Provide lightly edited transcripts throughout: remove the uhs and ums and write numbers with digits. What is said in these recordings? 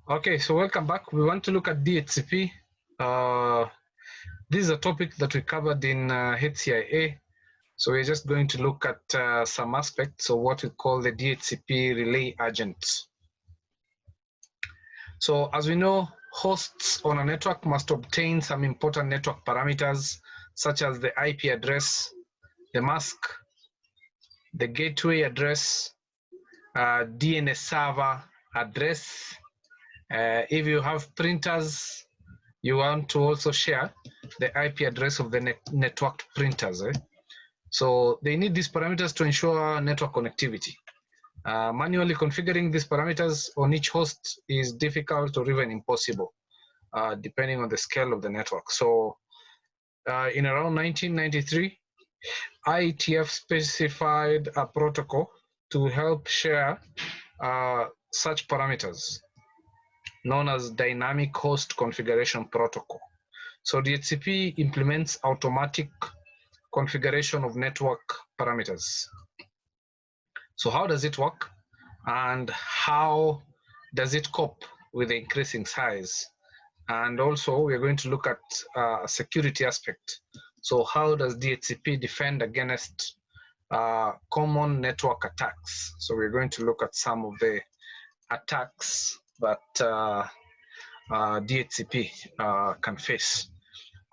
Okay, so welcome back. We want to look at DHCP. This is a topic that we covered in HCIA. So we're just going to look at some aspects of what we call the DHCP relay agents. So as we know, hosts on a network must obtain some important network parameters, such as the IP address, the mask, the gateway address, DNS server address. If you have printers, you want to also share the IP address of the networked printers. So they need these parameters to ensure network connectivity. Manually configuring these parameters on each host is difficult or even impossible, depending on the scale of the network. So in around 1993, IETF specified a protocol to help share such parameters, known as Dynamic Host Configuration Protocol. So DHCP implements automatic configuration of network parameters. So how does it work, and how does it cope with the increasing size? And also we're going to look at a security aspect. So how does DHCP defend against common network attacks? So we're going to look at some of the attacks that DHCP can face.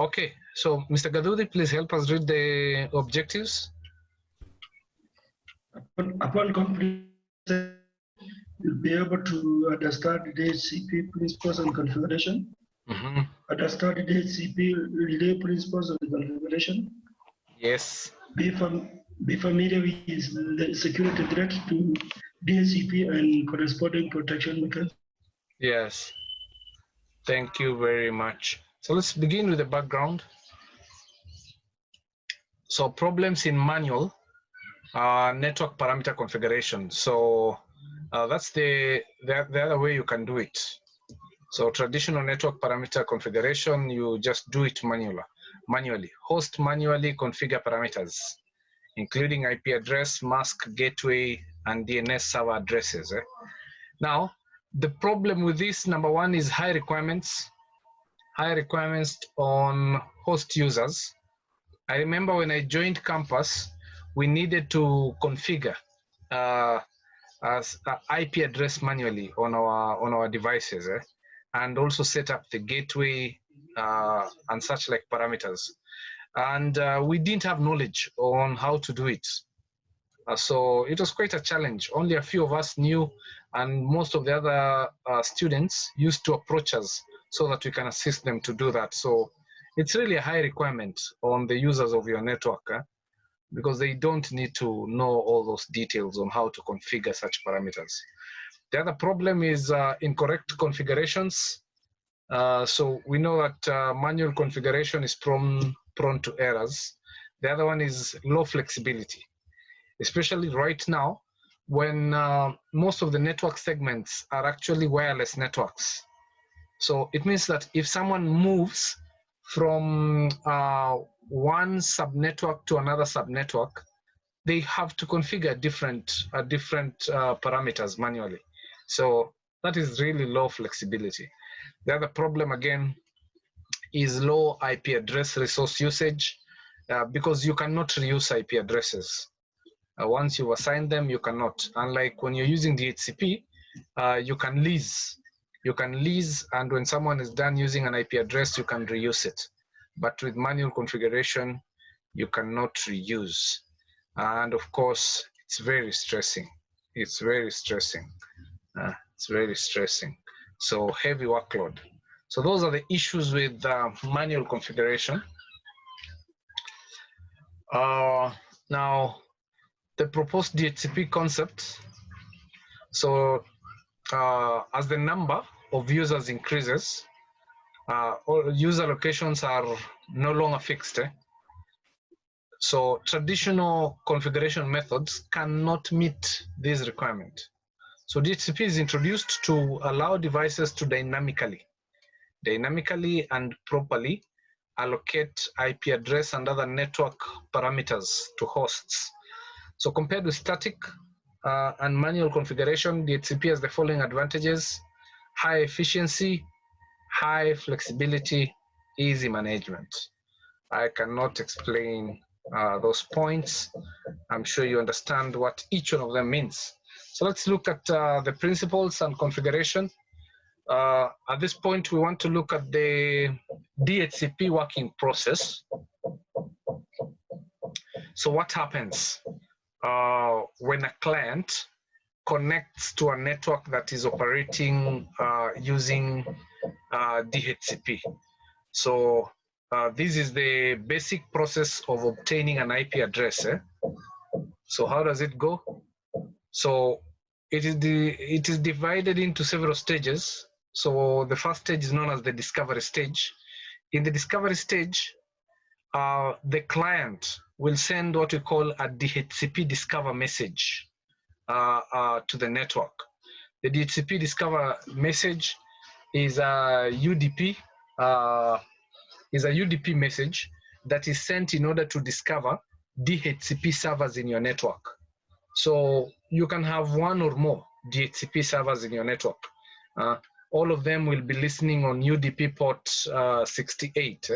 Okay, so Mr. Gadudi, please help us read the objectives. Upon completion, you'll be able to understand the DHCP principles and configuration, understand the DHCP relay principles of the configuration. Yes. Be familiar with the security threat to DHCP and corresponding protection mechanisms. Yes. Thank you very much. So let's begin with the background. So problems in manual network parameter configuration. So that's the other way you can do it. So traditional network parameter configuration, you just do it manually. Host manually configure parameters, including IP address, mask, gateway, and DNS server addresses. Now, the problem with this, number one, is high requirements on host users. I remember when I joined campus, we needed to configure as IP address manually on our devices, and also set up the gateway and such like parameters. And we didn't have knowledge on how to do it. So it was quite a challenge. Only a few of us knew, and most of the other students used to approach us so that we can assist them to do that. So it's really a high requirement on the users of your network, because they don't need to know all those details on how to configure such parameters. The other problem is incorrect configurations. So we know that manual configuration is prone to errors. The other one is low flexibility, especially right now when most of the network segments are actually wireless networks. So it means that if someone moves from one subnetwork to another subnetwork, they have to configure different parameters manually. So that is really low flexibility. The other problem again is low IP address resource usage, because you cannot reuse IP addresses. Once you've assigned them, you cannot. Unlike when you're using DHCP, you can lease. You can lease, and when someone is done using an IP address, you can reuse it. But with manual configuration, you cannot reuse. And of course, it's very stressing. It's very stressing. It's very stressing. So heavy workload. So those are the issues with manual configuration. Now, the proposed DHCP concept. So as the number of users increases, all user locations are no longer fixed. So traditional configuration methods cannot meet this requirement. So DHCP is introduced to allow devices to dynamically and properly allocate IP address and other network parameters to hosts. So compared with static and manual configuration, DHCP has the following advantages: high efficiency, high flexibility, easy management. I cannot explain those points. I'm sure you understand what each one of them means. So let's look at the principles and configuration. At this point, we want to look at the DHCP working process. So what happens when a client connects to a network that is operating using DHCP? So this is the basic process of obtaining an IP address. So how does it go? So it is divided into several stages. So the first stage is known as the discovery stage. In the discovery stage, the client will send what we call a DHCP discover message to the network. The DHCP discover message is a UDP message that is sent in order to discover DHCP servers in your network. So you can have one or more DHCP servers in your network. All of them will be listening on UDP port 68.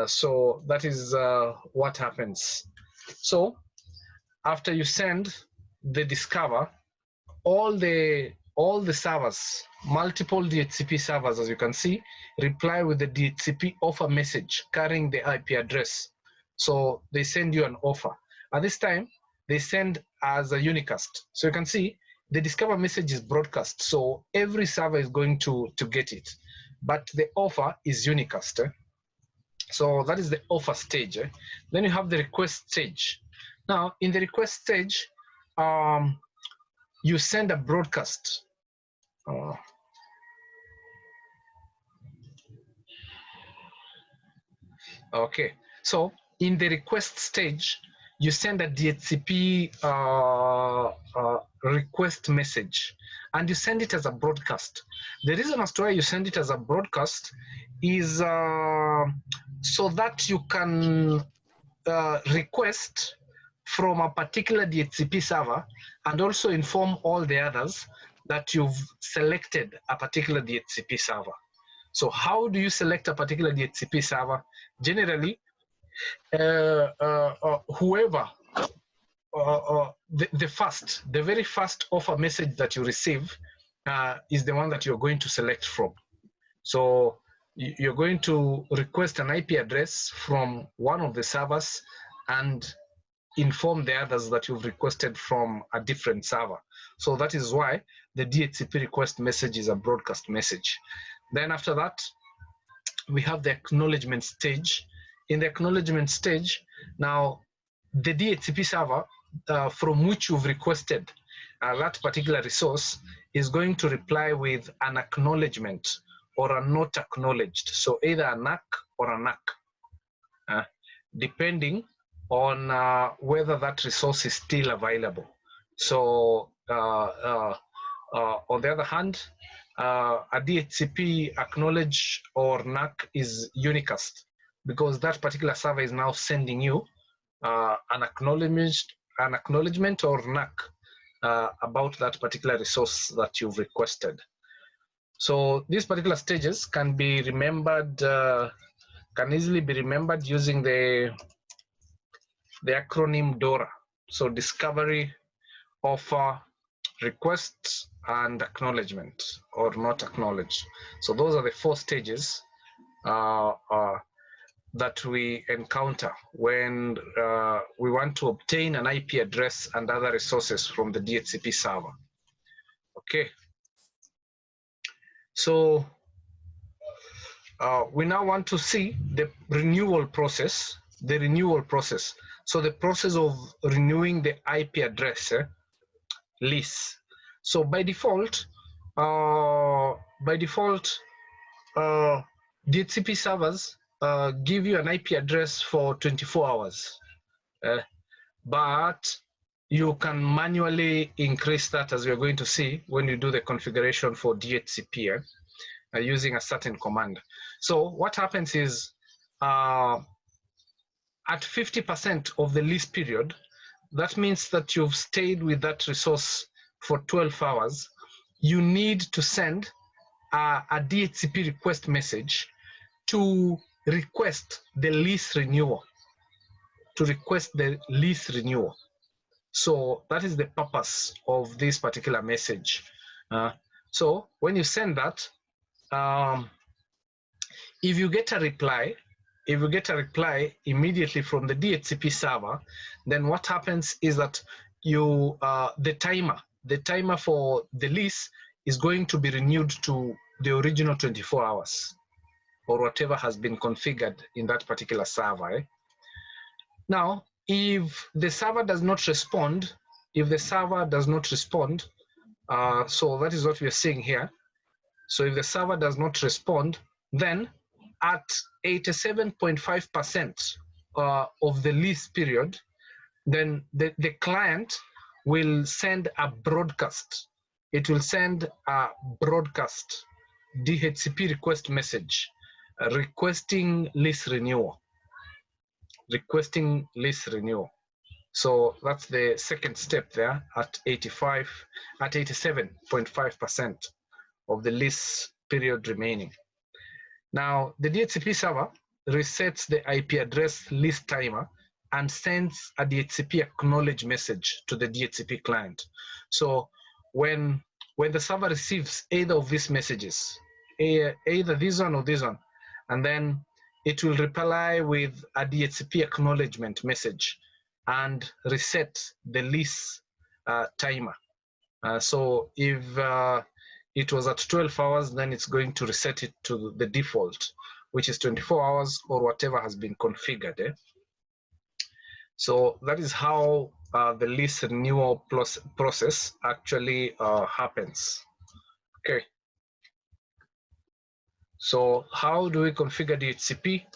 So that is what happens. So after you send the discover, all the servers, multiple DHCP servers, as you can see, reply with the DHCP offer message carrying the IP address. So they send you an offer. At this time, they send as a unicast. So you can see the discover message is broadcast. So every server is going to get it. But the offer is unicast. So that is the offer stage. Then you have the request stage. Now, in the request stage, you send a broadcast. Okay, so in the request stage, you send a DHCP request message, and you send it as a broadcast. The reason as to why you send it as a broadcast is so that you can request from a particular DHCP server and also inform all the others that you've selected a particular DHCP server. So how do you select a particular DHCP server? Generally, whoever, the very first offer message that you receive is the one that you're going to select from. So you're going to request an IP address from one of the servers and inform the others that you've requested from a different server. So that is why the DHCP request message is a broadcast message. Then after that, we have the acknowledgement stage. In the acknowledgement stage, now the DHCP server from which you've requested that particular resource is going to reply with an acknowledgement or a not acknowledged. So either a NAC or a NAC, depending on whether that resource is still available. So on the other hand, a DHCP acknowledge or NAC is unicast, because that particular server is now sending you an acknowledgement or NAC about that particular resource that you've requested. So these particular stages can be remembered, can easily be remembered using the acronym DORA. So discovery, offer, request, and acknowledgement or not acknowledged. So those are the 4 stages that we encounter when we want to obtain an IP address and other resources from the DHCP server. Okay. So we now want to see the renewal process. So the process of renewing the IP address lease. So by default, DHCP servers give you an IP address for 24 hours, but you can manually increase that, as we're going to see when you do the configuration for DHCP using a certain command. So what happens is at 50% of the lease period, that means that you've stayed with that resource for 12 hours, you need to send a DHCP request message to request the lease renewal. So that is the purpose of this particular message. So when you send that, if you get a reply immediately from the DHCP server, then what happens is that you the timer for the lease is going to be renewed to the original 24 hours or whatever has been configured in that particular server. Now, if the server does not respond, so that is what we are seeing here. So if the server does not respond, then at 87.5% of the lease period, then the client will send a broadcast. It will send a broadcast DHCP request message requesting lease renewal. So that's the second step there at 87.5% of the lease period remaining. Now, the DHCP server resets the IP address lease timer and sends a DHCP acknowledge message to the DHCP client. So when the server receives either of these messages, either this one or this one, and then it will reply with a DHCP acknowledgement message and reset the lease timer. So if it was at 12 hours, then it's going to reset it to the default, which is 24 hours or whatever has been configured. So that is how the lease renewal process actually happens. Okay. So how do we configure DHCP?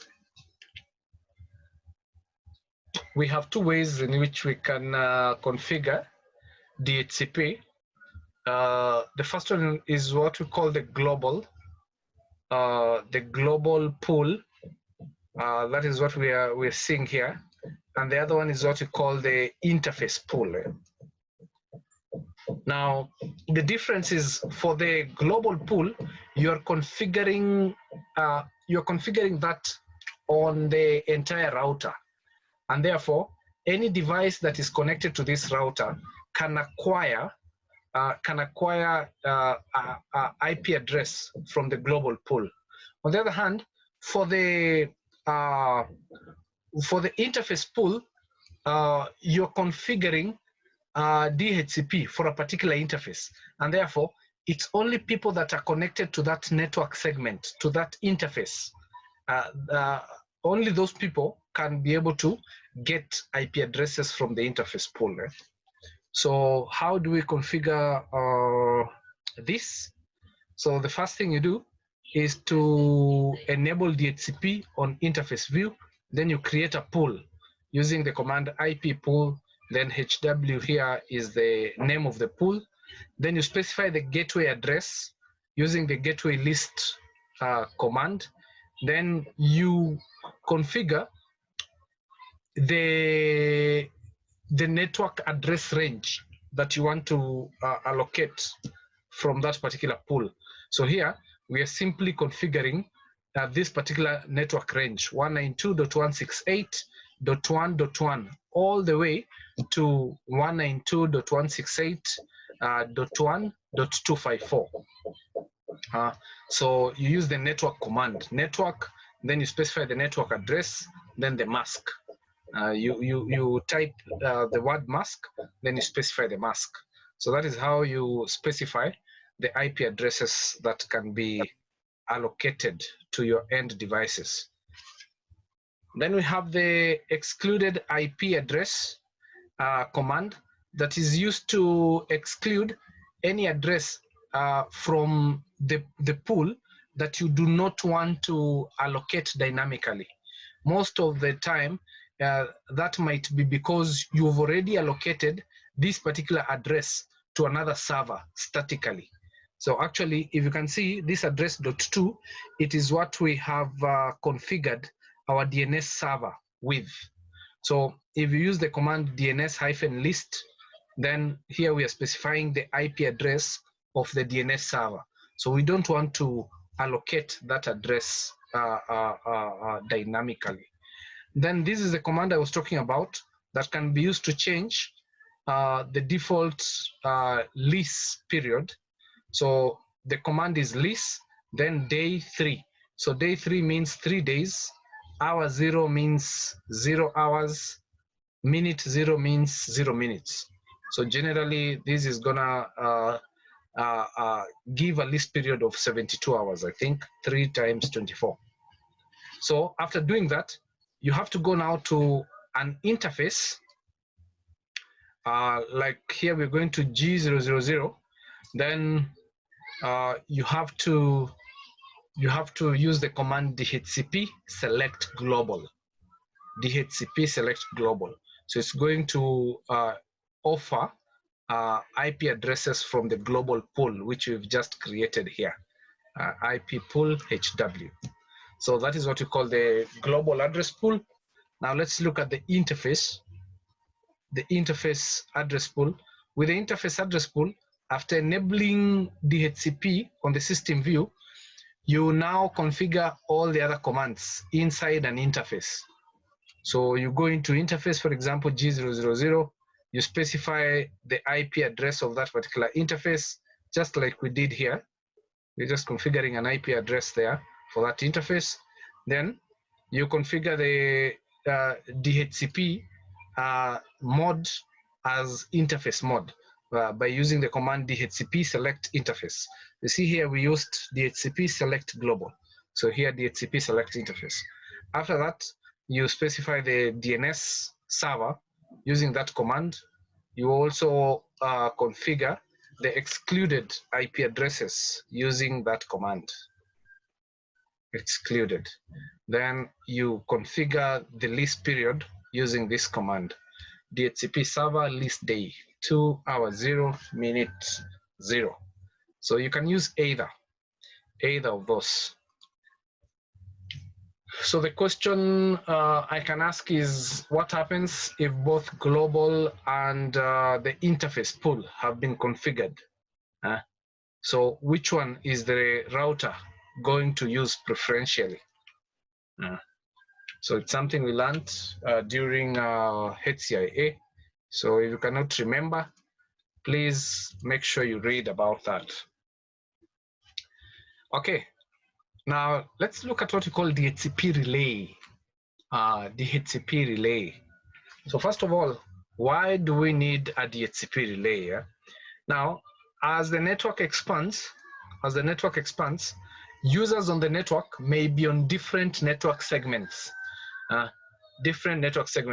We have two ways in which we can configure DHCP. The first one is what we call the global pool. That is what we're seeing here, and the other one is what we call the interface pool. Now, the difference is for the global pool, you're configuring that on the entire router, and therefore any device that is connected to this router can acquire IP address from the global pool. On the other hand, for the interface pool, you're configuring DHCP for a particular interface, and therefore it's only people that are connected to that network segment, to that interface. Only those people can be able to get IP addresses from the interface pool. So how do we configure this? So the first thing you do is to enable DHCP on interface view. Then you create a pool using the command IP pool. Then HW here is the name of the pool. Then you specify the gateway address using the gateway list command. Then you configure the network address range that you want to allocate from that particular pool. So here we are simply configuring this particular network range 192.168.1.1 all the way to 192.168.1.254. So you use the network command, network, then you specify the network address, then the mask. You type the word mask, then you specify the mask. So that is how you specify the IP addresses that can be allocated to your end devices. Then we have the excluded IP address command that is used to exclude any address from the pool that you do not want to allocate dynamically. Most of the time, that might be because you've already allocated this particular address to another server statically. So actually, if you can see this address .2, it is what we have configured our DNS server with. So if you use the command DNS-list, then here we are specifying the IP address of the DNS server. So we don't want to allocate that address dynamically. Then this is the command I was talking about that can be used to change the default lease period. So the command is lease, then day 3. So day 3 means 3 days, hour 0 means 0 hours, minute 0 means 0 minutes. So generally this is gonna give a lease period of 72 hours, I think, 3 times 24. So after doing that, you have to go now to an interface. Like here we're going to G000. Then you have to use the command DHCP select global. DHCP select global. So it's going to offer IP addresses from the global pool, which we've just created here, IP pool HW. So that is what we call the global address pool. Now let's look at the interface address pool. With the interface address pool, after enabling DHCP on the system view, you now configure all the other commands inside an interface. So you go into interface, for example, G000, you specify the IP address of that particular interface, just like we did here. We're just configuring an IP address there for that interface. Then you configure the DHCP mod as interface mod by using the command DHCP select interface. You see here we used DHCP select global. So here DHCP select interface. After that, you specify the DNS server using that command. You also configure the excluded IP addresses using that command. Excluded. Then you configure the lease period using this command. DHCP server lease day 2 hours 0 minute 0. So you can use either of those. So the question I can ask is, what happens if both global and the interface pool have been configured? So which one is the router going to use preferentially? So it's something we learned during HCIA. So if you cannot remember, please make sure you read about that. Okay, now let's look at what we call DHCP relay. DHCP relay. So first of all, why do we need a DHCP relay? Now, as the network expands, users on the network may be on different network segments.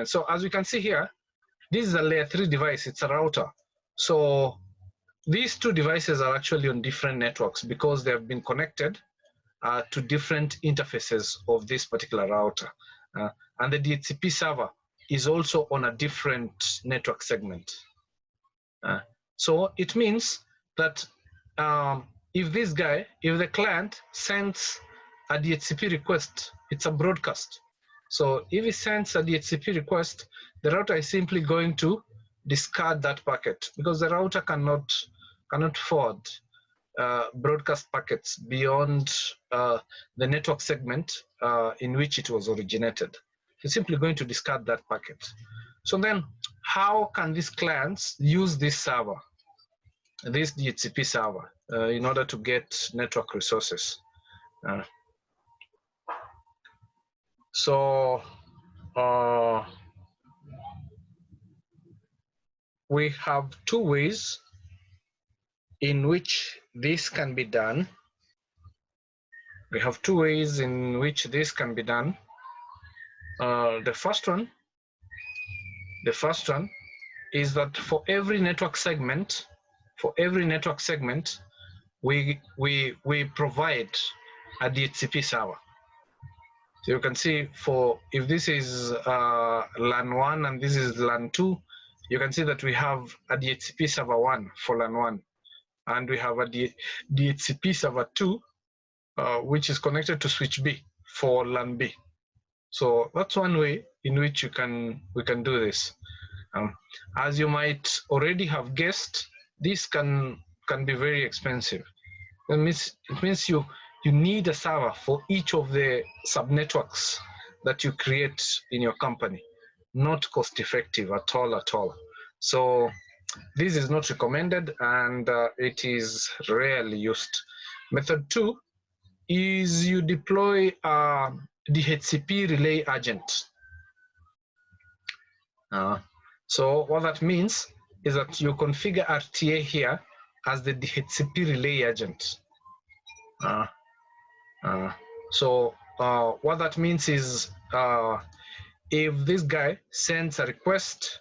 So as we can see here, this is a layer 3 device, it's a router. So these two devices are actually on different networks because they have been connected to different interfaces of this particular router. And the DHCP server is also on a different network segment. So it means that if the client sends a DHCP request, it's a broadcast. So if he sends a DHCP request, the router is simply going to discard that packet because the router cannot forward broadcast packets beyond the network segment in which it was originated. It's simply going to discard that packet. So then, how can these clients use this server, this DHCP server, in order to get network resources? So we have two ways in which this can be done. The first one is that for every network segment, we provide a DHCP server. So you can see, if this is LAN 1 and this is LAN 2, you can see that we have a DHCP server 1 for LAN 1, and we have a DHCP server 2, which is connected to switch B for LAN B. So that's one way in which we can do this. As you might already have guessed, this can be very expensive. It means you need a server for each of the subnetworks that you create in your company. Not cost effective at all. So this is not recommended, and it is rarely used. Method 2 is you deploy a DHCP relay agent. So what that means is that you configure RTA here as the DHCP relay agent. So what that means is if this guy sends a request,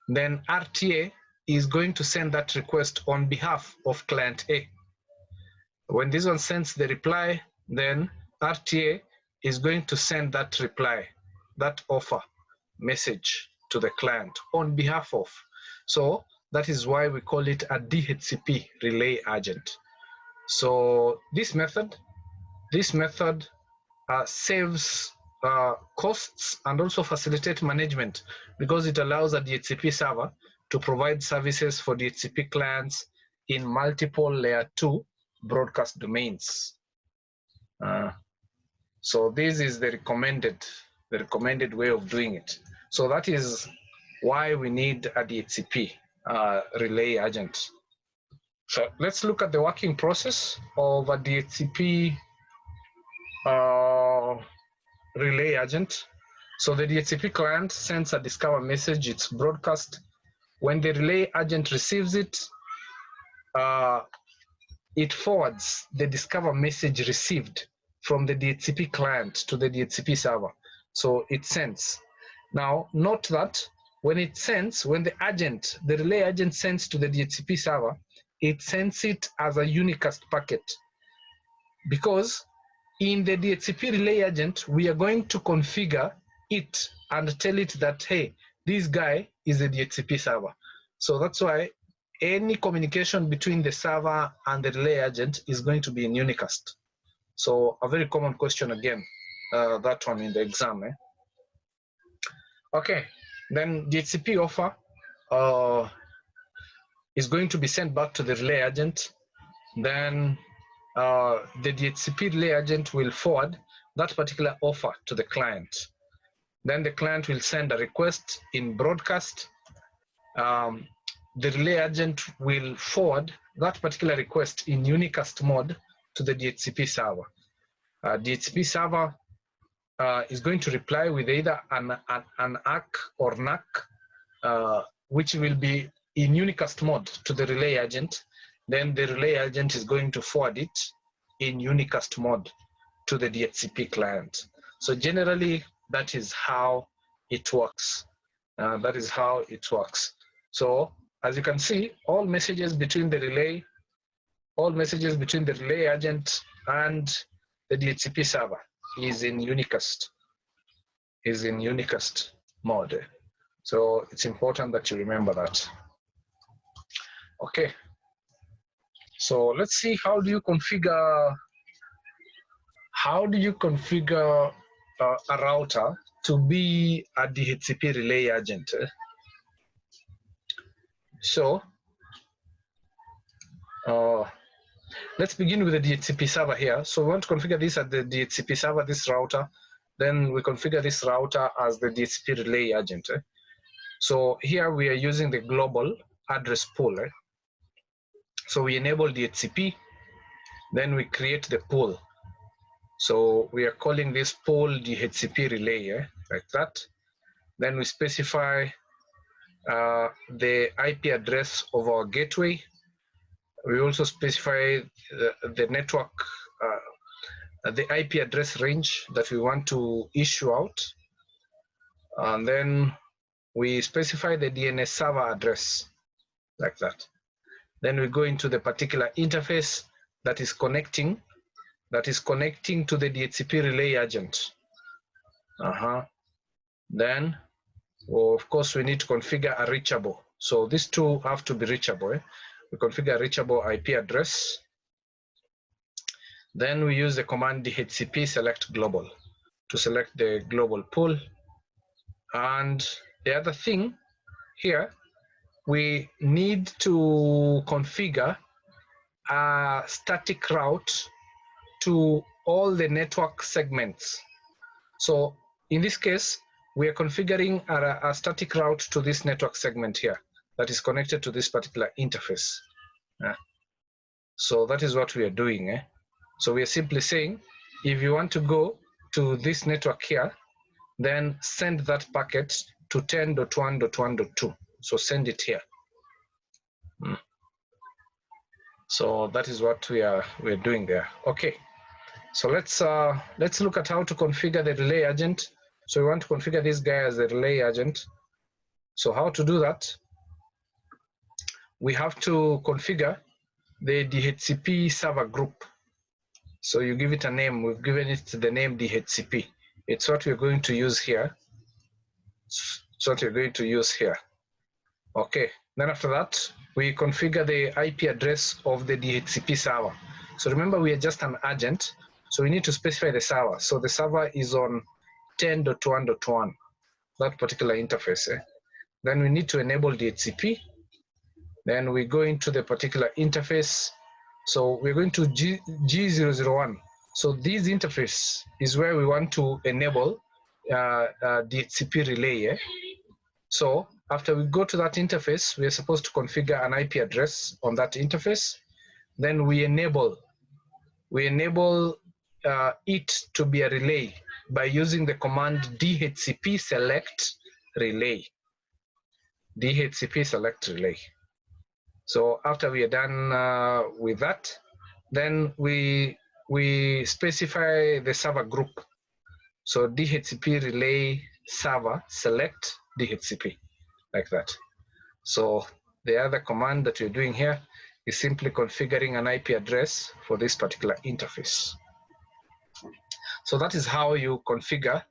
then RTA is going to send that request on behalf of client A. When this one sends the reply, then RTA is going to send that reply, that offer message to the client on behalf of. So that is why we call it a DHCP relay agent. So this method saves costs and also facilitate management, because it allows a DHCP server to provide services for DHCP clients in multiple layer 2 broadcast domains. So this is the recommended way of doing it. So that is why we need a DHCP relay agent. So let's look at the working process of a DHCP relay agent. So the DHCP client sends a discover message, it's broadcast. When the relay agent receives it, it forwards the discover message received from the DHCP client to the DHCP server. So it sends. Now, note that when it sends, when the relay agent sends to the DHCP server, it sends it as a unicast packet, because in the DHCP relay agent, we are going to configure it and tell it that, hey, this guy is a DHCP server. So that's why any communication between the server and the relay agent is going to be in unicast. So a very common question again, that one in the exam. Okay, then DHCP offer is going to be sent back to the relay agent. Then the DHCP relay agent will forward that particular offer to the client. Then the client will send a request in broadcast. The relay agent will forward that particular request in unicast mode to the DHCP server. DHCP server is going to reply with either an ACK or NAC, which will be in unicast mode to the relay agent. Then the relay agent is going to forward it in unicast mode to the DHCP client. So generally, that is how it works. So as you can see, all messages between the relay agent and the DHCP server is in unicast mode. So it's important that you remember that. Okay. So let's see, how do you configure a router to be a DHCP relay agent? So let's begin with the DHCP server here. So we want to configure this at the DHCP server, this router. Then we configure this router as the DHCP relay agent. So here we are using the global address pool. So we enable DHCP, then we create the pool. So we are calling this pool DHCP relay, like that. Then we specify the IP address of our gateway. We also specify the network, the IP address range that we want to issue out. And then we specify the DNS server address, like that. Then we go into the particular interface that is connecting to the DHCP relay agent. Then, of course, we need to configure a reachable. So these two have to be reachable. We configure a reachable IP address. Then we use the command DHCP select global to select the global pool. And the other thing here we need to configure a static route to all the network segments. So in this case, we are configuring a static route to this network segment here that is connected to this particular interface. So that is what we are doing. So we are simply saying, if you want to go to this network here, then send that packet to 10.1.1.2. So send it here. So that is what we're doing there. Okay. So let's look at how to configure the relay agent. So we want to configure this guy as a relay agent. So how to do that? We have to configure the DHCP server group. So you give it a name. We've given it the name DHCP. It's what we're going to use here. It's what we're going to use here. Okay. Then after that, we configure the IP address of the DHCP server. So remember, we are just an agent. So we need to specify the server. So the server is on 10.1.1, that particular interface. Then we need to enable DHCP. Then we go into the particular interface. So we're going to G001. So this interface is where we want to enable DHCP relay. So after we go to that interface, we are supposed to configure an IP address on that interface. Then we enable it to be a relay by using the command DHCP select relay. DHCP select relay. So after we are done with that, then we specify the server group. So DHCP relay server select DHCP, like that. So the other command that we're doing here is simply configuring an IP address for this particular interface. So that is how you configure.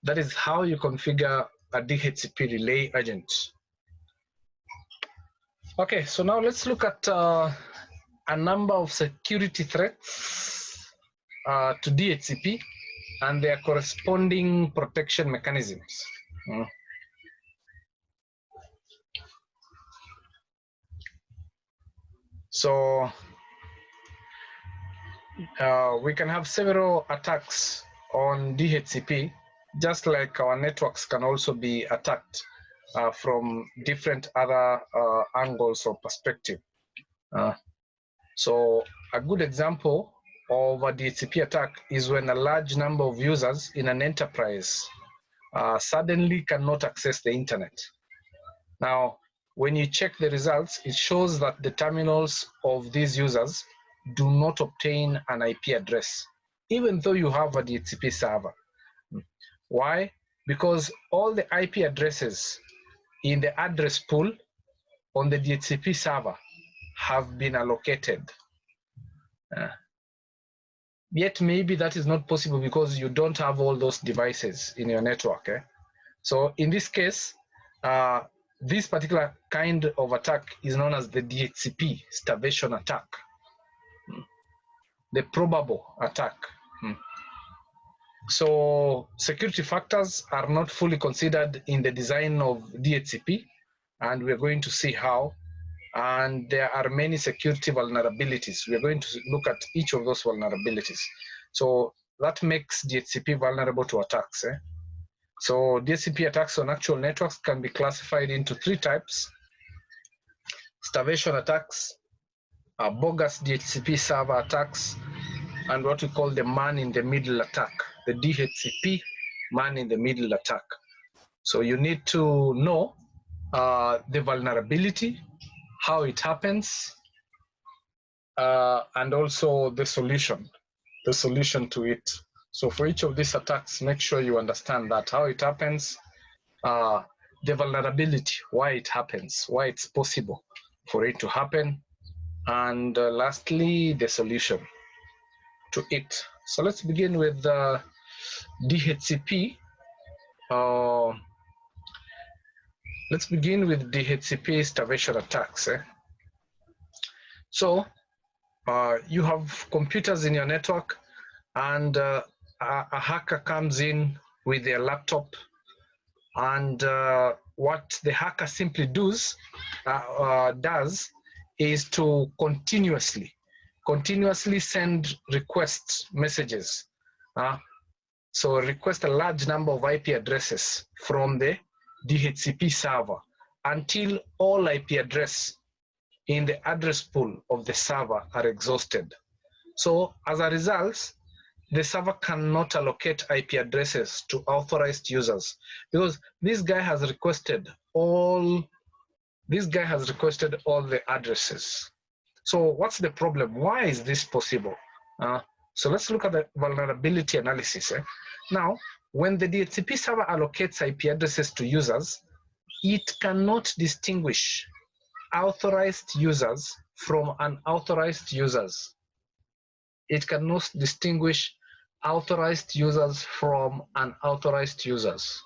That is how you configure a DHCP relay agent. Okay, so now let's look at a number of security threats to DHCP and their corresponding protection mechanisms. So we can have several attacks on DHCP, just like our networks can also be attacked from different other angles or perspective. So a good example of a DHCP attack is when a large number of users in an enterprise suddenly cannot access the internet. Now, when you check the results, it shows that the terminals of these users do not obtain an IP address, even though you have a DHCP server. Why? Because all the IP addresses in the address pool on the DHCP server have been allocated. Yet maybe that is not possible because you don't have all those devices in your network. So in this case, this particular kind of attack is known as the DHCP starvation attack, the probable attack. So security factors are not fully considered in the design of DHCP, and we're going to see how. And there are many security vulnerabilities. We're going to look at each of those vulnerabilities. So that makes DHCP vulnerable to attacks. So DHCP attacks on actual networks can be classified into 3 types: starvation attacks, bogus DHCP server attacks, and what we call the man-in-the-middle attack, the DHCP man-in-the-middle attack. So you need to know the vulnerability, how it happens, and also the solution to it. So for each of these attacks, make sure you understand that, how it happens, the vulnerability, why it happens, why it's possible for it to happen, and lastly, the solution to it. So let's begin with DHCP. Let's begin with DHCP starvation attacks. So you have computers in your network, and a hacker comes in with their laptop and what the hacker simply does is to continuously send request messages. So request a large number of IP addresses from the DHCP server until all IP addresses in the address pool of the server are exhausted. So as a result, the server cannot allocate IP addresses to authorized users because this guy has requested all the addresses. So what's the problem? Why is this possible? So let's look at the vulnerability analysis. Now, when the DHCP server allocates IP addresses to users, it cannot distinguish authorized users from unauthorized users. It cannot distinguish authorized users from unauthorized users.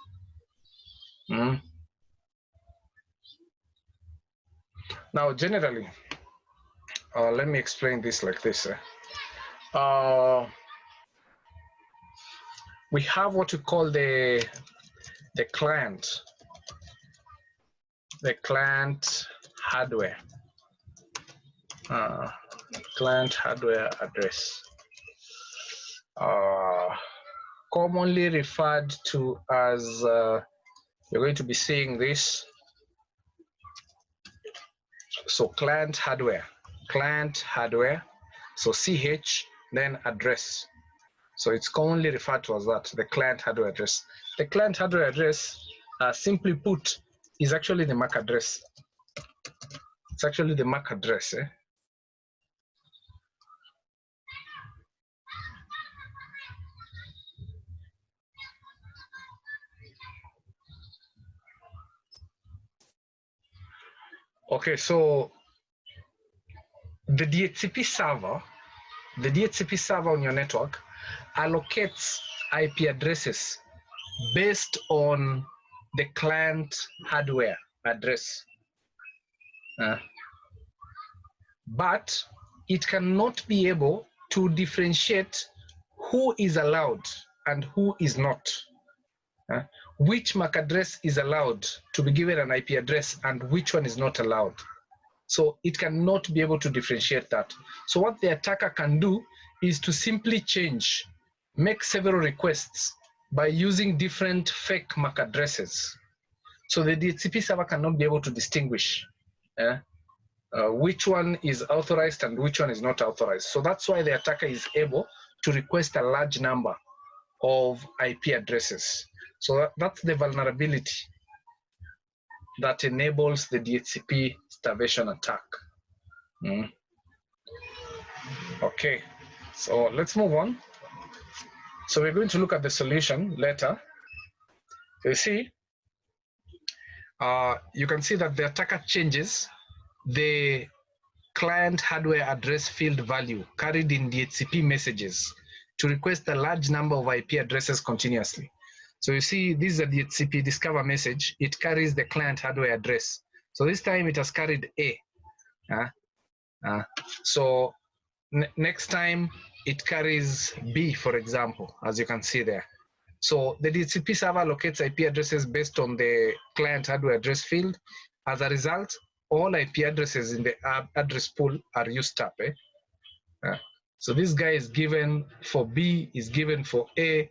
Now, generally, let me explain this like this. We have what we call the client hardware. Client hardware address, commonly referred to as, you're going to be seeing this. So client hardware, so CH, then address. So it's commonly referred to as that, the client hardware address. The client hardware address, simply put, is actually the MAC address. It's actually the MAC address. Okay, so the DHCP server on your network allocates IP addresses based on the client hardware address. But it cannot be able to differentiate who is allowed and who is not. Which MAC address is allowed to be given an IP address and which one is not allowed. So it cannot be able to differentiate that. So what the attacker can do is to simply make several requests by using different fake MAC addresses. So the DHCP server cannot be able to distinguish which one is authorized and which one is not authorized. So that's why the attacker is able to request a large number of IP addresses. So that's the vulnerability that enables the DHCP starvation attack. Okay, so let's move on. So we're going to look at the solution later. You see, you can see that the attacker changes the client hardware address field value carried in DHCP messages to request a large number of IP addresses continuously. So you see, this is a DHCP discover message. It carries the client hardware address. So this time it has carried A. So next time it carries B, for example, as you can see there. So the DHCP server locates IP addresses based on the client hardware address field. As a result, all IP addresses in the address pool are used up. So this guy is given for B, is given for A,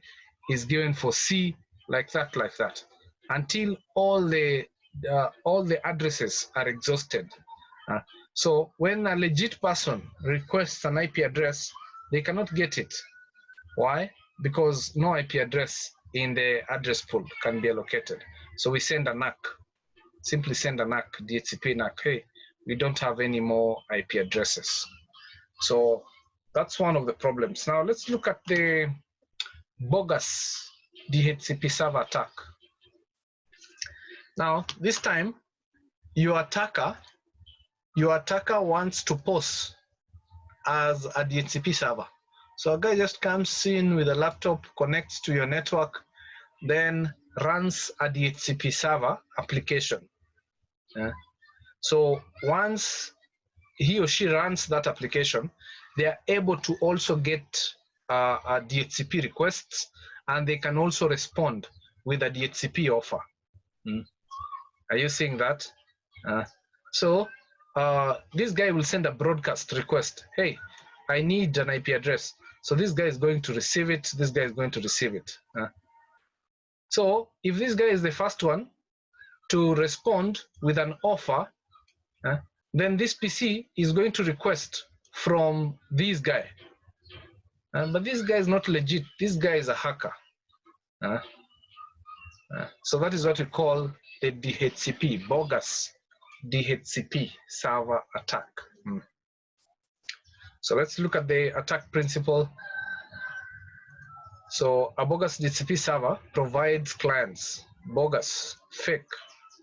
is given for C, like that, until all the addresses are exhausted. So when a legit person requests an IP address, they cannot get it. Why? Because no IP address in the address pool can be allocated. So we send a NAC, simply send a NAC, DHCP NAC, hey, we don't have any more IP addresses. So that's one of the problems. Now let's look at the bogus DHCP server attack. Now this time, your attacker wants to pose as a DHCP server. So a guy just comes in with a laptop, connects to your network, then runs a DHCP server application. So once he or she runs that application, they are able to also get a DHCP requests, and they can also respond with a DHCP offer. Are you seeing that? So this guy will send a broadcast request. Hey, I need an IP address. So this guy is going to receive it. This guy is going to receive it. So if this guy is the first one to respond with an offer, then this PC is going to request from this guy. But this guy is not legit. This guy is a hacker. So that is what we call the DHCP, bogus DHCP server attack. So let's look at the attack principle. So a bogus DHCP server provides clients, bogus, fake,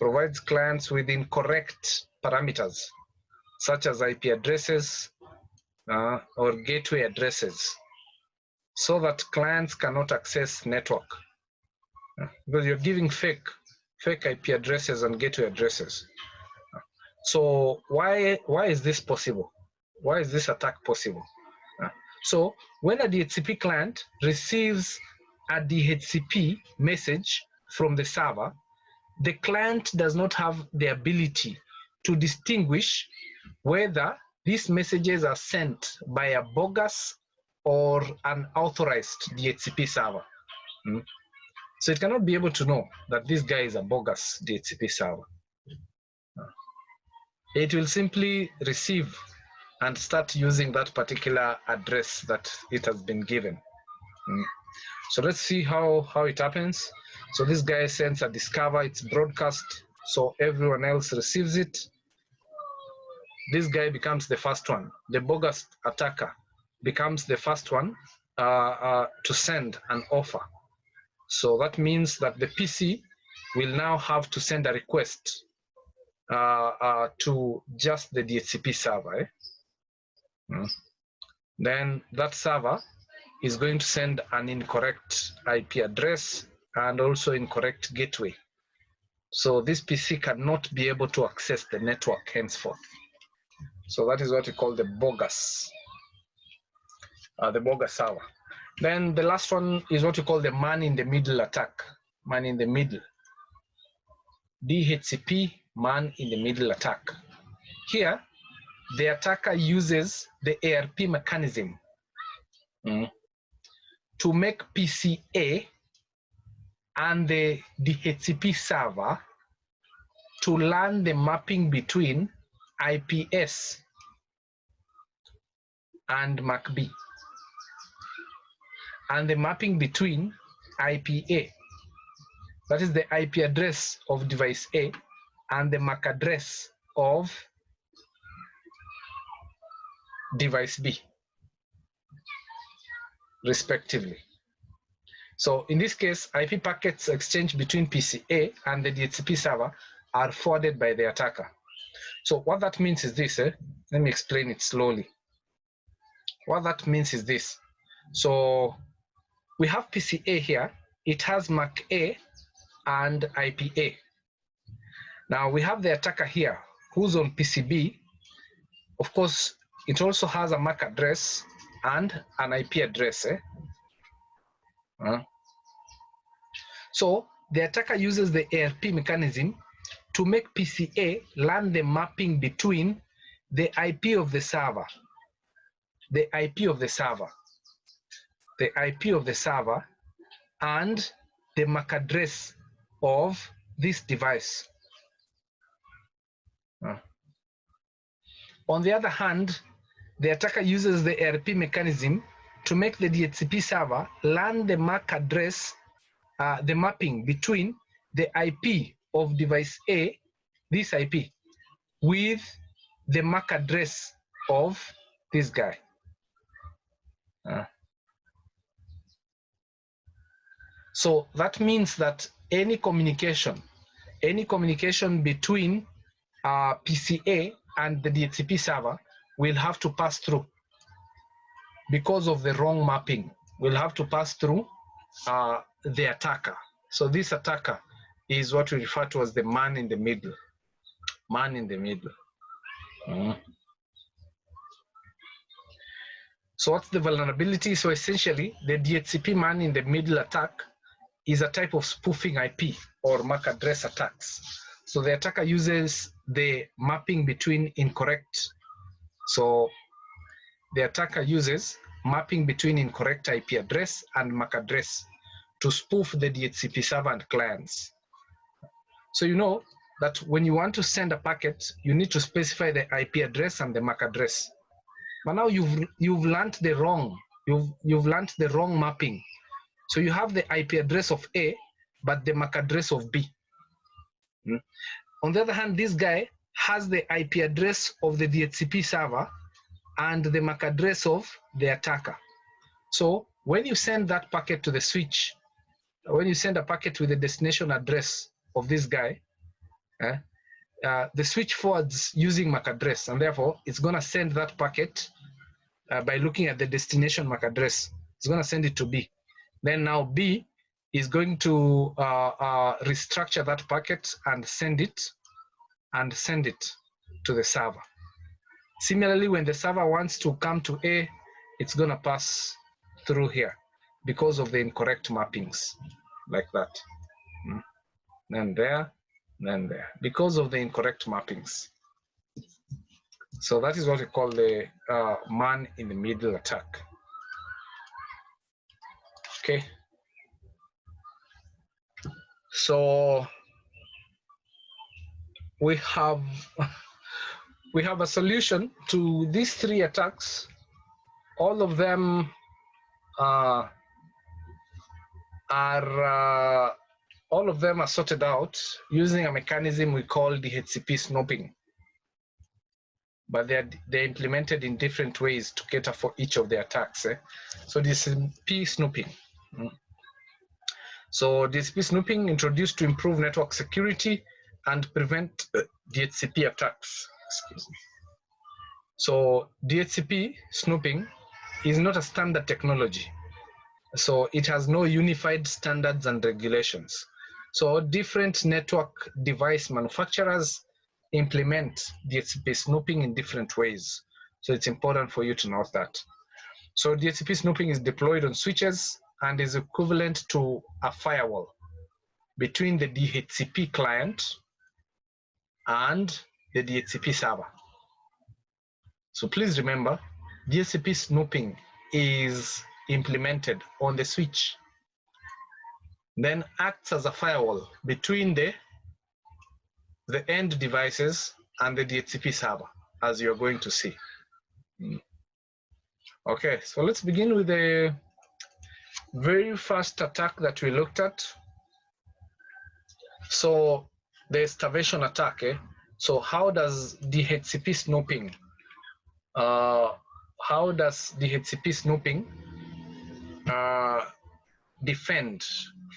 provides clients with incorrect parameters, such as IP addresses or gateway addresses, so that clients cannot access network. Because you're giving fake IP addresses and gateway addresses. So why is this possible? Why is this attack possible? So when a DHCP client receives a DHCP message from the server, the client does not have the ability to distinguish whether these messages are sent by a bogus or an authorized DHCP server. So it cannot be able to know that this guy is a bogus DHCP server. It will simply receive and start using that particular address that it has been given. So let's see how it happens. So this guy sends a discover, it's broadcast, so everyone else receives it. This guy becomes the first one. The bogus attacker becomes the first one to send an offer. So that means that the PC will now have to send a request to just the DHCP server. Then that server is going to send an incorrect IP address and also incorrect gateway. So this PC cannot be able to access the network henceforth. So that is what we call the bogus server. Then the last one is what we call the man-in-the-middle attack. Man-in-the-middle. DHCP man-in-the-middle attack. Here, the attacker uses the ARP mechanism to make PCA and the DHCP server to learn the mapping between IPS and MAC-B, and the mapping between IPA, that is the IP address of device A, and the MAC address of device B, respectively. So in this case, IP packets exchanged between PCA and the DHCP server are forwarded by the attacker. So what that means is this, let me explain it slowly. What that means is this. So we have PCA here, it has MAC-A and IPA. Now we have the attacker here who's on PCB. Of course, it also has a MAC address and an IP address. So the attacker uses the ARP mechanism to make PCA learn the mapping between the IP of the server, the IP of the server, the IP of the server, and the MAC address of this device. On the other hand, the attacker uses the ARP mechanism to make the DHCP server learn the MAC address, the mapping between the IP of device A, this IP, with the MAC address of this guy. So that means that any communication between PCA and the DHCP server will have to pass through, because of the wrong mapping, will have to pass through the attacker. So this attacker is what we refer to as the man in the middle. Man in the middle. So what's the vulnerability? So essentially, the DHCP man in the middle attack is a type of spoofing IP or MAC address attacks. So the attacker uses the mapping between incorrect. So the attacker uses mapping between incorrect IP address and MAC address to spoof the DHCP server and clients. So you know that when you want to send a packet, you need to specify the IP address and the MAC address. But now you've learned the wrong mapping. So you have the IP address of A, but the MAC address of B. On the other hand, this guy has the IP address of the DHCP server and the MAC address of the attacker. So when you send that packet to the switch, when you send a packet with the destination address of this guy, the switch forwards using MAC address, and therefore it's going to send that packet by looking at the destination MAC address. It's going to send it to B. Then now B is going to restructure that packet and send it to the server. Similarly, when the server wants to come to A, it's going to pass through here because of the incorrect mappings, like that. Then there, because of the incorrect mappings. So that is what we call the man in the middle attack. Okay. So we have a solution to these three attacks. All of them are sorted out using a mechanism we call DHCP snooping. But they're implemented in different ways to cater for each of the attacks. So DHCP snooping. So DHCP snooping introduced to improve network security and prevent DHCP attacks. Excuse me. So DHCP snooping is not a standard technology. So it has no unified standards and regulations. So different network device manufacturers implement DHCP snooping in different ways. So it's important for you to note that. So DHCP snooping is deployed on switches and is equivalent to a firewall between the DHCP client and the DHCP server. So please remember, DHCP snooping is implemented on the switch, then acts as a firewall between the end devices and the DHCP server, as you're going to see. Okay, so let's begin with the very first attack that we looked at. So the starvation attack. So how does DHCP snooping defend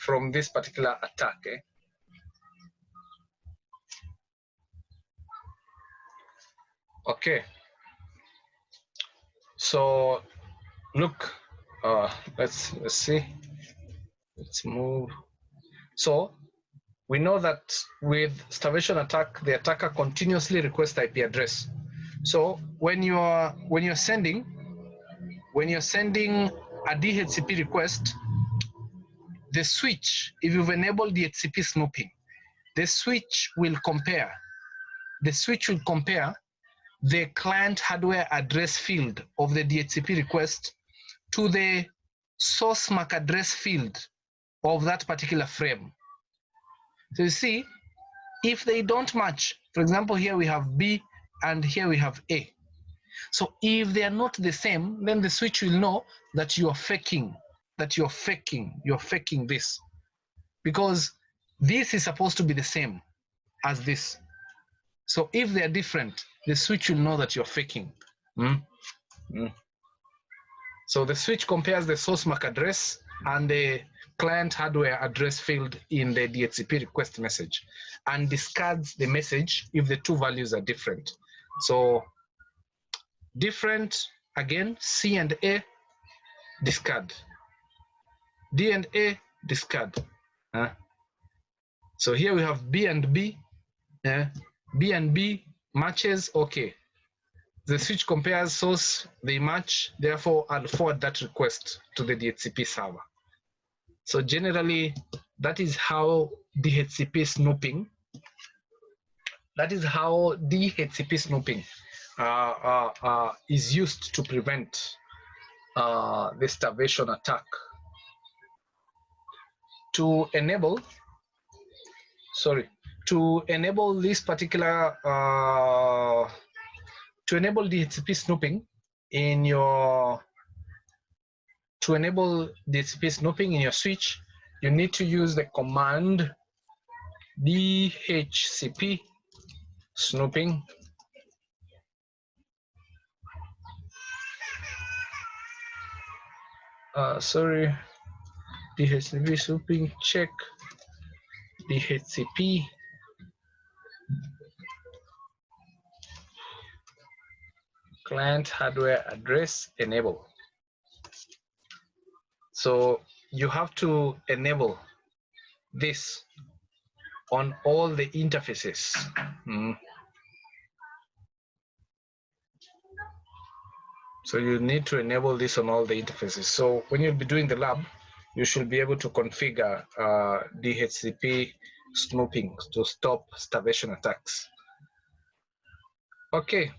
from this particular attack? Okay, so look, let's see, let's move. So we know that with starvation attack, the attacker continuously requests IP address. So when you're sending a DHCP request, the switch, if you've enabled DHCP snooping, the switch will compare the client hardware address field of the DHCP request to the source MAC address field of that particular frame. So you see, if they don't match, for example, here we have B and here we have A. So if they are not the same, then the switch will know that you're faking this, because this is supposed to be the same as this. So if they are different, the switch will know that you're faking. So the switch compares the source MAC address and the client hardware address field in the DHCP request message and discards the message if the two values are different. So different, again, C and A, discard. D and A, discard. So here we have B and B. B and B matches, okay. The switch compares source, they match, therefore I'll forward that request to the DHCP server. So generally, that is how DHCP snooping That is how DHCP snooping is used to prevent the starvation attack. To enable this particular to enable DHCP snooping in your switch, you need to use the command DHCP snooping DHCP snooping check DHCP client hardware address enable. So you have to enable this on all the interfaces. So you need to enable this on all the interfaces. So when you'll be doing the lab, you should be able to configure DHCP snooping to stop starvation attacks. Okay.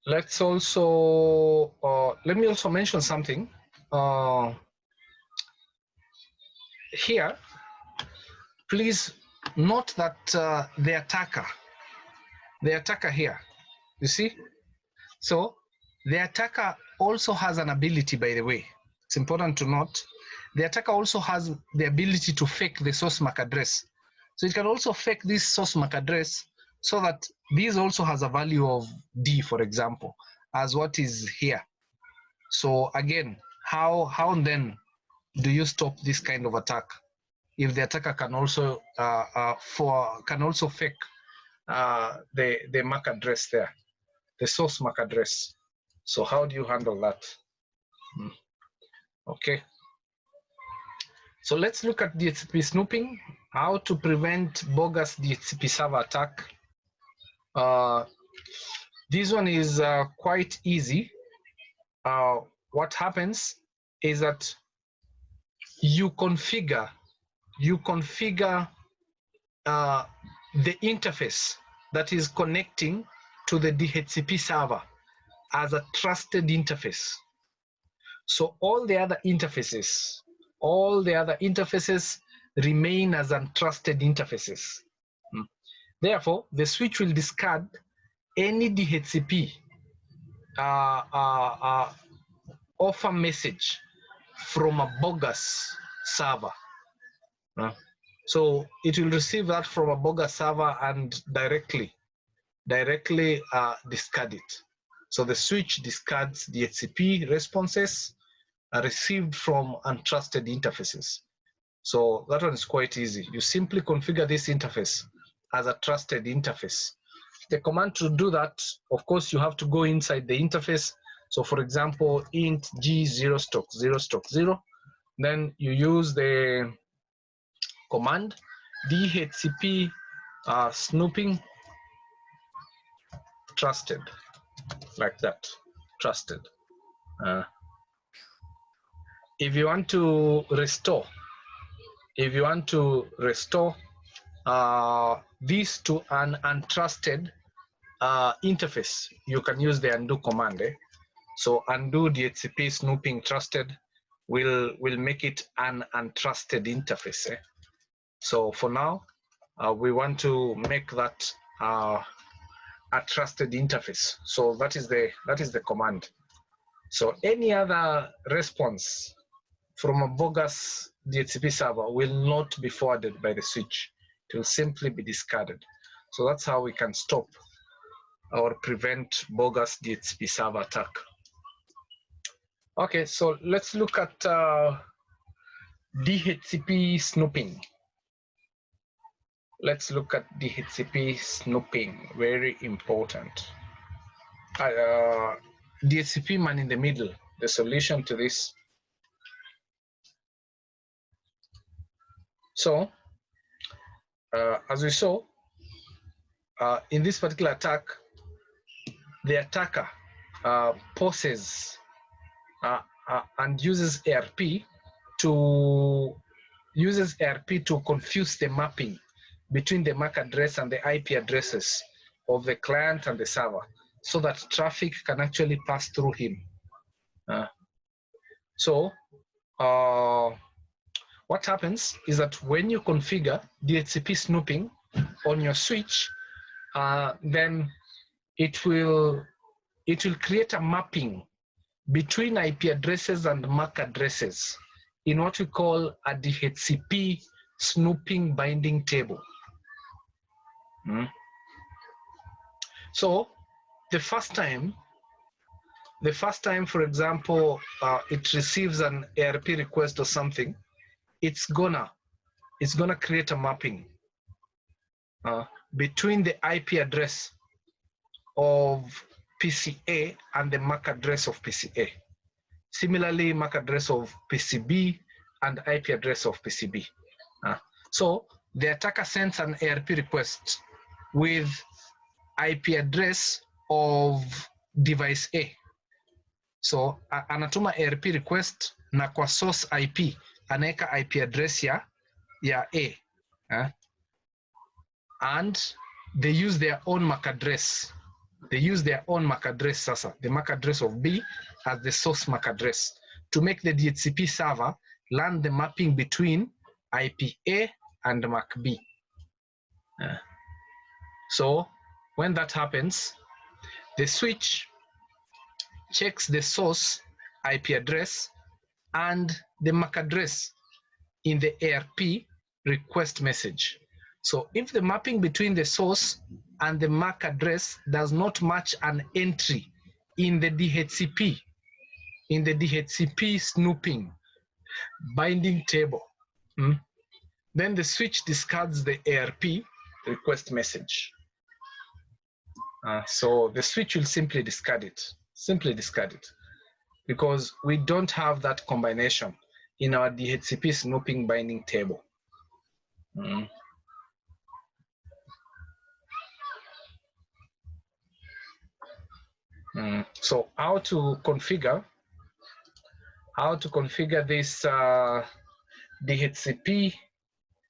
Let's also let me also mention something here. Please note that the attacker here, you see, so the attacker also has an ability, by the way. It's important to note the attacker also has the ability to fake the source MAC address. So it can also fake this source MAC address so that this also has a value of D, for example, as what is here. So again, how then do you stop this kind of attack? If the attacker can also fake the MAC address there, the source MAC address. So how do you handle that? Okay. So let's look at DHCP snooping, how to prevent bogus DHCP server attack. This one is quite easy. What happens is that you configure the interface that is connecting to the DHCP server as a trusted interface. So all the other interfaces remain as untrusted interfaces. Therefore, the switch will discard any DHCP offer message from a bogus server. So it will receive that from a bogus server and directly discard it. So the switch discards DHCP responses received from untrusted interfaces. So that one is quite easy. You simply configure this interface as a trusted interface. The command to do that, of course, you have to go inside the interface. So for example, int g0 stock 0 stock 0, then you use the command DHCP snooping trusted, like that, trusted. If you want to restore this to an untrusted interface, you can use the undo command. So undo DHCP snooping trusted will make it an untrusted interface. So for now, we want to make that a trusted interface. So that is the command. So any other response from a bogus DHCP server will not be forwarded by the switch. It will simply be discarded. So that's how we can stop or prevent bogus DHCP server attack. Okay, so let's look at DHCP snooping. Let's look at DHCP snooping, very important. DHCP man in the middle, the solution to this. So, as we saw, in this particular attack, the attacker poses and uses ARP to confuse the mapping between the MAC address and the IP addresses of the client and the server, so that traffic can actually pass through him. What happens is that when you configure DHCP snooping on your switch, then it will create a mapping between IP addresses and MAC addresses in what we call a DHCP snooping binding table. So the first time, for example, it receives an ARP request or something, it's gonna create a mapping between the IP address of PCA and the MAC address of PCA. Similarly, MAC address of PCB and IP address of PCB. So the attacker sends an ARP request with IP address of device A. So anatuma ARP request na kwa source IP anaweka IP address ya A. And they use their own MAC address. They use their own MAC address sasa, the MAC address of B as the source MAC address, to make the DHCP server learn the mapping between IP A and MAC B. So when that happens, the switch checks the source IP address and the MAC address in the ARP request message. So if the mapping between the source and the MAC address does not match an entry in the DHCP, snooping binding table, then the switch discards the ARP request message. So the switch will simply discard it, because we don't have that combination in our DHCP snooping binding table. So how to configure this DHCP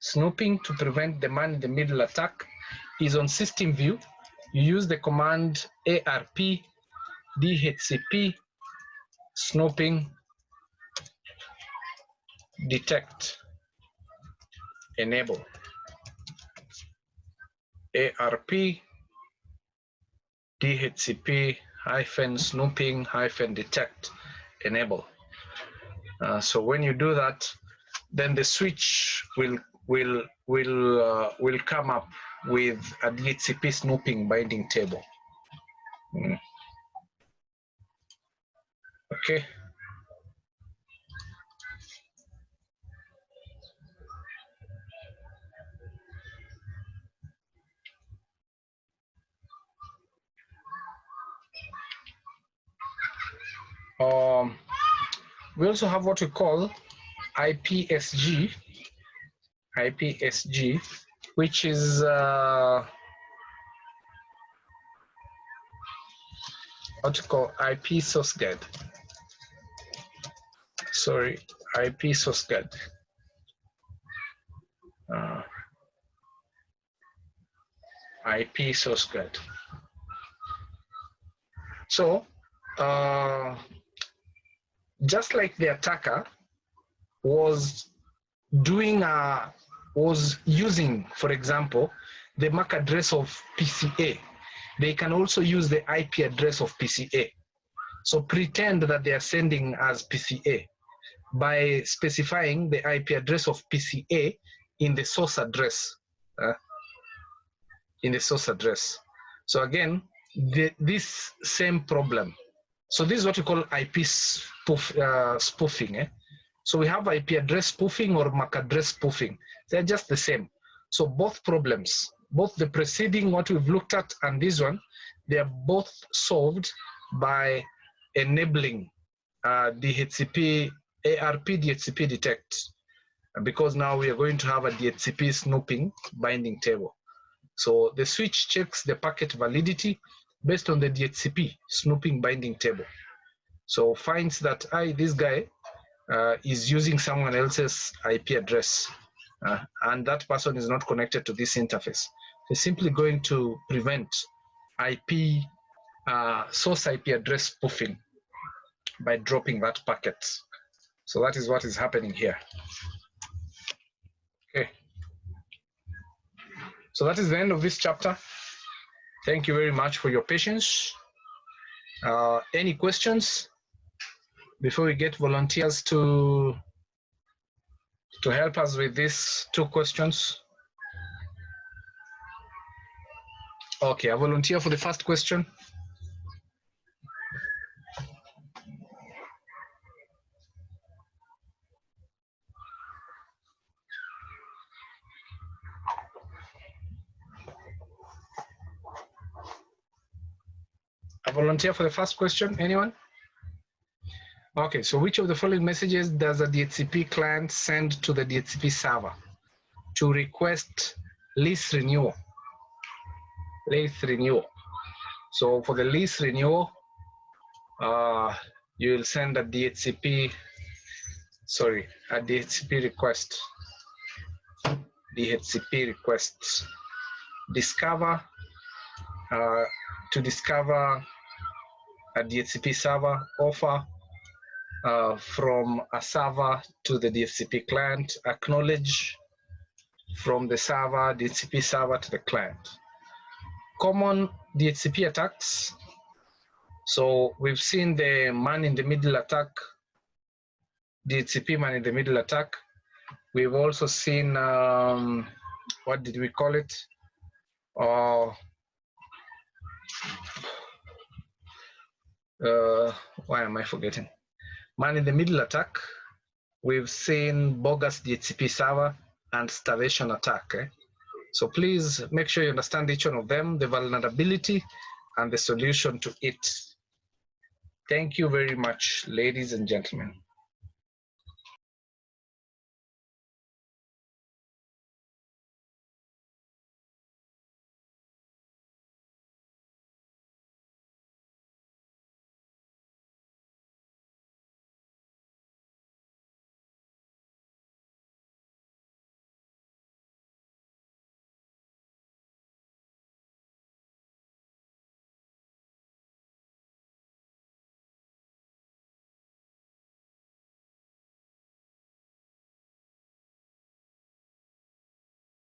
snooping to prevent the man-in-the-middle attack is on system view. You use the command ARP DHCP snooping detect enable. ARP DHCP snooping detect enable. So when you do that, then the switch will come up with a DHCP snooping binding table. Okay. We also have what we call IPSG, which is what we call IP source guide. Sorry, IP source guide. IP source guide. So just like the attacker was using, for example, the MAC address of PCA, they can also use the IP address of PCA. So pretend that they are sending as PCA by specifying the IP address of PCA in the source address. So again, this same problem. So this is what we call IP spoofing. So we have IP address spoofing or MAC address spoofing. They're just the same. So both problems, both the preceding what we've looked at and this one, they are both solved by enabling DHCP, ARP DHCP detect, because now we are going to have a DHCP snooping binding table. So the switch checks the packet validity based on the DHCP snooping binding table. So finds that this guy is using someone else's IP address, and that person is not connected to this interface. It's simply going to prevent IP source IP address spoofing by dropping that packet. So that is what is happening here. Okay. So that is the end of this chapter. Thank you very much for your patience. Any questions before we get volunteers to help us with these 2 questions? Okay, a volunteer for the first question. A volunteer for the first question, anyone? Okay, so which of the following messages does a DHCP client send to the DHCP server to request lease renewal? Lease renewal. So for the lease renewal, you will send a DHCP request. DHCP request. Discover, to discover a DHCP server offer from a server to the DHCP client, acknowledge from the server, DHCP server to the client. Common DHCP attacks. So we've seen the man in the middle attack, DHCP man in the middle attack. We've also seen, what did we call it? Why am I forgetting? Man in the middle attack. We've seen bogus DHCP server and starvation attack. So please make sure you understand each one of them, the vulnerability and the solution to it. Thank you very much, ladies and gentlemen.